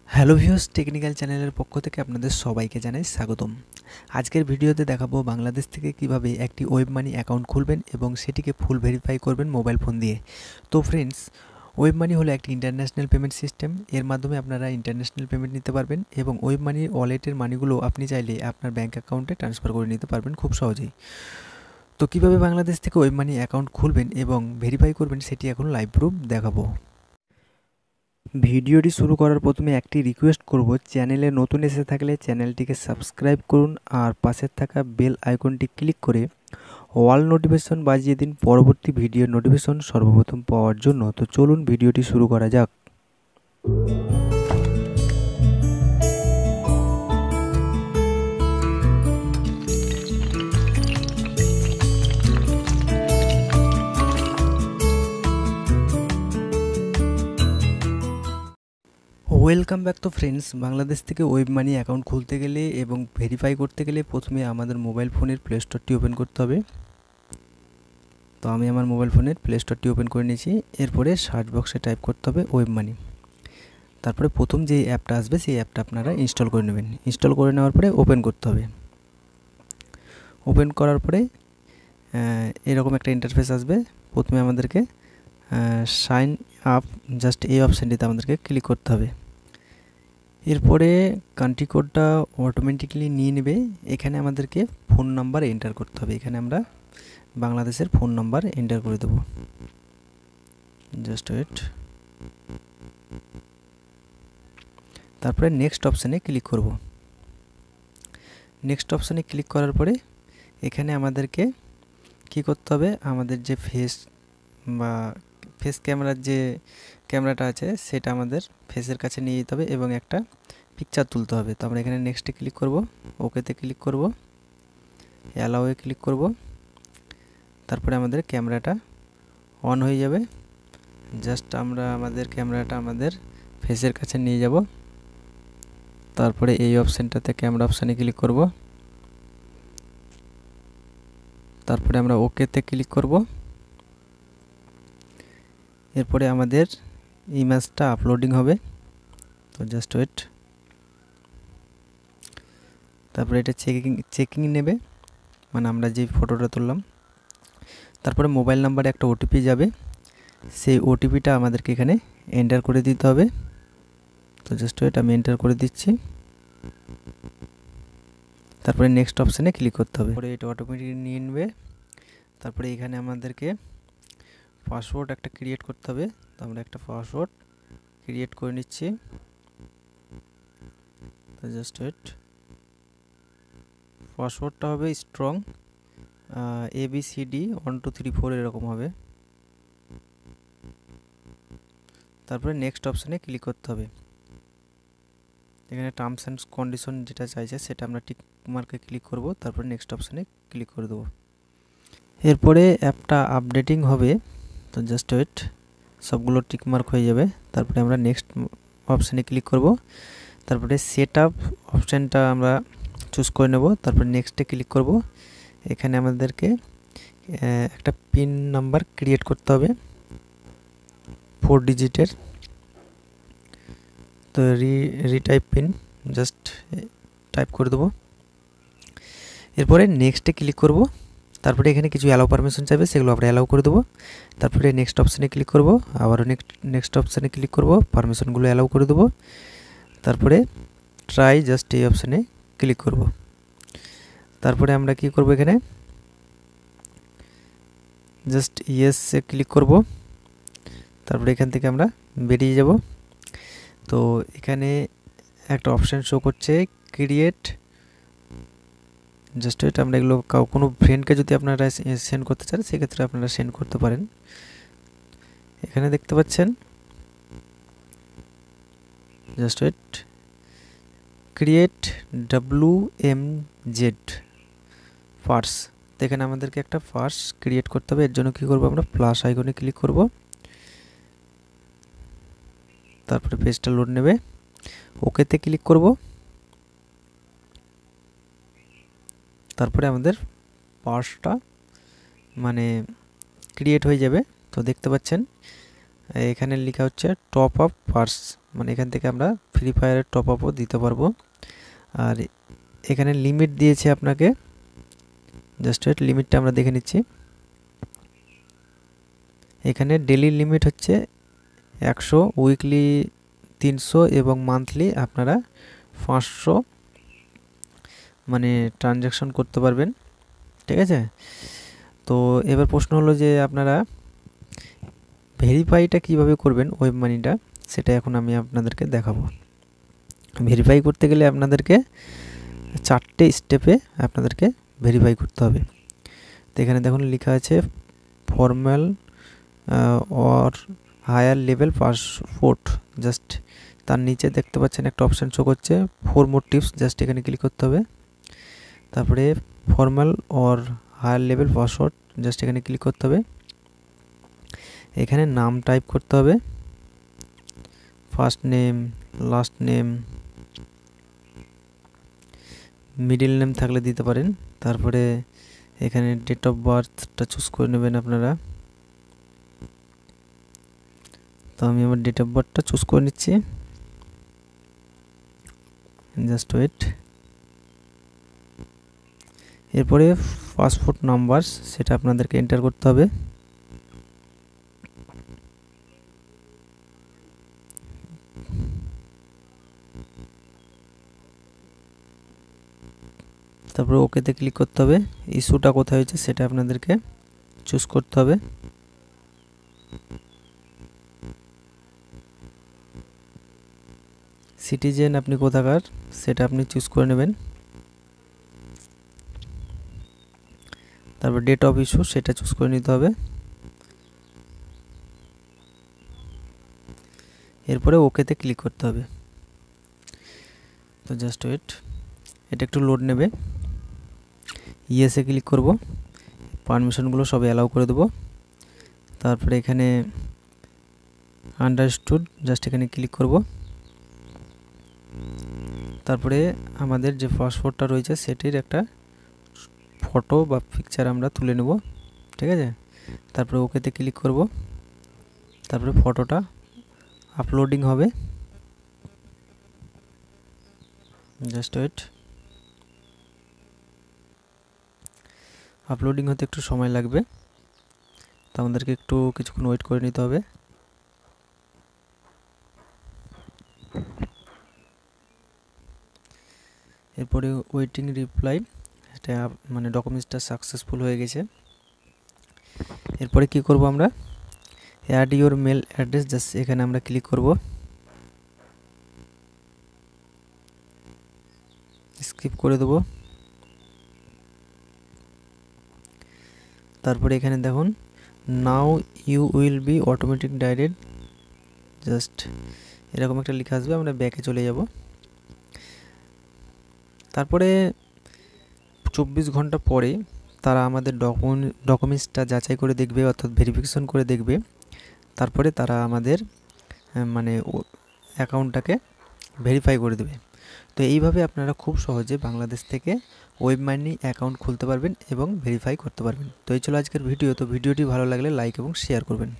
Hello viewers, technical চ্যানেলের পক্ষ থেকে আপনাদের সবাইকে জানাই স্বাগতম। আজকের ভিডিওতে দেখাবো বাংলাদেশ থেকে কিভাবে একটি ওয়েব মানি অ্যাকাউন্ট খুলবেন এবং সেটিকে ফুল ভেরিফাই করবেন মোবাইল ফোন দিয়ে। তো ফ্রেন্ডস, ওয়েব মানি হলো একটি ইন্টারন্যাশনাল পেমেন্ট সিস্টেম। এর মাধ্যমে আপনারা ইন্টারন্যাশনাল পেমেন্ট নিতে পারবেন এবং ওয়েব মানির ওয়ালেটের মানিগুলো আপনি চাইলে আপনার ব্যাঙ্ক অ্যাকাউন্টে ট্রান্সফার করে নিতে পারবেন খুব সহজেই। তো কিভাবে বাংলাদেশ থেকে ওয়েব মানি অ্যাকাউন্ট খুলবেন এবং ভেরিফাই করবেন সেটি এখন লাইভ প্রুফ দেখাবো। ভিডিওটি শুরু করার প্রথমে একটি রিকোয়েস্ট করব, চ্যানেলে নতুন এসে থাকলে চ্যানেলটিকে সাবস্ক্রাইব করুন আর পাশে থাকা বেল আইকনটি ক্লিক করে অল নোটিফিকেশন বাজিয়ে দিন পরবর্তী ভিডিওর নোটিফিকেশন সর্বপ্রথম পাওয়ার জন্য। তো চলুন ভিডিওটি শুরু করা যাক। Welcome back. তো ফ্রেন্ডস, বাংলাদেশ থেকে ওয়েব মানি অ্যাকাউন্ট খুলতে গেলে এবং ভেরিফাই করতে গেলে প্রথমে আমাদের মোবাইল ফোনের প্লে স্টোরটি ওপেন করতে হবে। তো আমি আমার মোবাইল ফোনের প্লে স্টোরটি ওপেন করে নিয়েছি। এরপরে সার্চ বক্সে টাইপ করতে হবে ওয়েব মানি। তারপরে প্রথম যে অ্যাপটা আসবে সেই অ্যাপটা আপনারা ইনস্টল করে নেবেন। ইনস্টল করে নেওয়ার পরে ওপেন করতে হবে। ওপেন করার পরে এরকম একটা ইন্টারফেস আসবে। প্রথমে আমাদেরকে সাইন আপ, জাস্ট এই অপশানটিতে আমাদেরকে ক্লিক করতে হবে। এরপরে কান্ট্রি কোডটা অটোমেটিক্যালি নিয়ে নেবে। এখানে আমাদেরকে ফোন নাম্বার এন্টার করতে হবে। এখানে আমরা বাংলাদেশের ফোন নাম্বার এন্টার করে দেবো। Just wait. তারপরে নেক্সট অপশানে ক্লিক করব। নেক্সট অপশানে ক্লিক করার পরে এখানে আমাদেরকে কি করতে হবে, আমাদের যে ফেস ক্যামেরার যে ক্যামেরাটা আছে সেটা আমাদের ফেসের কাছে নিয়ে যেতে হবে এবং একটা পিকচার তুলতে হবে। তো আমরা এখানে নেক্সটে ক্লিক করব, ওকেতে ক্লিক করব, অ্যালাওয়ে ক্লিক করব। তারপরে আমাদের ক্যামেরাটা অন হয়ে যাবে। জাস্ট আমরা আমাদের ক্যামেরাটা আমাদের ফেসের কাছে নিয়ে যাব। তারপরে এই অপশানটাতে ক্যামেরা অপশানে ক্লিক করব। তারপরে আমরা ওকেতে ক্লিক করব। এরপরে আমাদের ইমেজটা আপলোডিং হবে। তো জাস্ট ওয়েট। তারপরে এটা চেকিং নেবে, মানে আমরা যে ফটোটা তুললাম। তারপরে মোবাইল নাম্বারে একটা ওটিপি যাবে, সেই ওটিপিটা আমাদেরকে এখানে এন্টার করে দিতে হবে। তো জাস্ট ওয়েট, আমি এন্টার করে দিচ্ছি। তারপরে নেক্সট অপশানে ক্লিক করতে হবে। পরে এটা অটোমেটিক নিয়ে নেবে। তারপরে এখানে আমাদেরকে পাসওয়ার্ড একটা ক্রিয়েট করতে হবে। তো আমরা একটা পাসওয়ার্ড ক্রিয়েট করে নিচ্ছি। তো জাস্ট ওয়েট। পাসওয়ার্ডটা হবে স্ট্রং ABCD 1 2 3 4 এরকম হবে। তারপরে নেক্সট অপশানে ক্লিক করতে হবে। এখানে টার্মস অ্যান্ড কন্ডিশন যেটা চাইছে সেটা আমরা টিক মার্কে ক্লিক করব। তারপরে নেক্সট অপশানে ক্লিক করে দেবো। এরপরে অ্যাপটা আপডেটিং হবে। তো জাস্ট ওয়েট, সবগুলো টিক মার্ক হয়ে যাবে। তারপরে আমরা নেক্সট অপশানে ক্লিক করব। তারপরে সেট আপ অপশানটা আমরা চুজ করে নেব। তারপরে নেক্সটে ক্লিক করব। এখানে আমাদেরকে একটা পিন নাম্বার ক্রিয়েট করতে হবে 4 ডিজিটের। তো রিটাইপ পিন জাস্ট টাইপ করে দেবো। এরপরে নেক্সটে ক্লিক করব। তারপরে এখানে কিছু অ্যালাউ পারমিশন চাইবে, সেগুলো আমরা অ্যালাউ করে দেবো। তারপরে নেক্সট অপশানে ক্লিক করব, আবারও নেক্সট অপশানে ক্লিক করব, পারমিশনগুলো অ্যালাউ করে দেবো। তারপরে ট্রাই, জাস্ট এই অপশানে ক্লিক করব। তারপরে আমরা কি করব, এখানে জাস্ট ইয়েসে ক্লিক করব। তারপরে এখান থেকে আমরা বেরিয়ে যাব। তো এখানে একটা অপশান শো করছে ক্রিয়েট। জাস্ট এটা আমরা এগুলো কোনো ফ্রেন্ডকে যদি আপনারা সেন্ড করতে চান সেক্ষেত্রে আপনারা সেন্ড করতে পারেন। এখানে দেখতে পাচ্ছেন just wait, create WMZ purse. তো এখানে আমাদেরকে একটা ফার্স ক্রিয়েট করতে হবে। এর জন্য কী করবো, আমরা প্লাস আইকনে ক্লিক করব। তারপরে পেজটা লোড নেবে, ওকেতে ক্লিক করব। তারপরে আমাদের পার্সটা মানে ক্রিয়েট হয়ে যাবে। তো দেখতে পাচ্ছেন এখানে লেখা হচ্ছে টপ আপ পার্স, মানে এখান থেকে আমরা ফ্রি ফায়ারের টপ আপও দিতে পারবো। আর এখানে লিমিট দিয়েছে আপনাকে, জাস্ট ওয়েট, লিমিটটা আমরা দেখে নিচ্ছি। এখানে ডেলি লিমিট হচ্ছে 100, উইকলি 300 এবং মান্থলি আপনারা 500 মানে ট্রানজ্যাকশন করতে পারবেন, ঠিক আছে। তো এবার প্রশ্ন হলো যে আপনারা ভেরিফাইটা কিভাবে করবেন ওয়েব মানিটা, সেটা এখন আমি আপনাদেরকে দেখাবো। ভেরিফাই করতে গেলে আপনাদেরকে 4টে স্টেপে আপনাদেরকে ভেরিফাই করতে হবে। তো এখানে দেখুন লেখা আছে formal or higher level passport, just তার নিচে দেখতে পাচ্ছেন একটা অপশান শো করছে 4 মোর টিপস, জাস্ট এখানে ক্লিক করতে হবে। তারপরে formal or higher level password, just এখানে ক্লিক করতে হবে। এখানে নাম টাইপ করতে হবে, first name, last name, middle name থাকলে দিতে পারেন। তারপরে এখানে ডেট অফ বার্থটা চুজ করে নেবেন আপনারা। তো আমি আমার ডেট অফ বার্থটা চুজ করে নিচ্ছি, জাস্ট ওয়েট। এরপরে পাসপোর্ট নাম্বার, সেটা আপনাদেরকে এন্টার করতে হবে। তারপরে ওকেতে ক্লিক করতে হবে। ইস্যুটা কোথায় হয়েছে সেটা আপনাদেরকে চুজ করতে হবে। সিটিজেন আপনি কোথাকার সেটা আপনি চুজ করে নেবেন। তারপর ডেট অফ ইস্যু সেটা চুজ করে নিতে হবে। এরপরে ওকেতে ক্লিক করতে হবে। তো জাস্ট ওয়েট, এটা একটু লোড নেবে। ইয়েসে ক্লিক করব, পারমিশনগুলো সব অ্যালাউ করে দেবো। তারপরে এখানে আন্ডারস্টুড, জাস্ট এখানে ক্লিক করব। তারপরে আমাদের যে পাসপোর্টটা রয়েছে সেটির একটা ফটো বা পিকচার আমরা তুলে নেব, ঠিক আছে। তারপরে ওকেতে ক্লিক করব। তারপরে ফটোটা আপলোডিং হবে, জাস্ট ওয়েট। আপলোডিং হতে একটু সময় লাগবে, তো আমাদেরকে একটু কিছুক্ষণ ওয়েট করে নিতে হবে। এরপরে ওয়েটিং রিপ্লাই, এটা মানে ডকুমেন্টসটা সাকসেসফুল হয়ে গেছে। এরপরে কি করব আমরা, add your mail address, just এখানে আমরা ক্লিক করব। স্কিপ করে দেব। তারপরে এখানে দেখুন now you will be automatic direct, just এরকম একটা লেখা আসবে, আমরা ব্যাকে চলে যাব। তারপরে 24 ঘন্টা পরে তারা আমাদের ডকুমেন্টসটা যাচাই করে দেখবে, অর্থাৎ ভেরিফিকেশন করে দেখবে। তারপরে তারা আমাদের মানে অ্যাকাউন্টটাকে ভেরিফাই করে দেবে। তো এইভাবে আপনারা খুব সহজে বাংলাদেশ থেকে ওয়েব মানি অ্যাকাউন্ট খুলতে পারবেন এবং ভেরিফাই করতে পারবেন। তো এই ছিল আজকের ভিডিও। তো ভিডিওটি ভালো লাগলে লাইক এবং শেয়ার করবেন।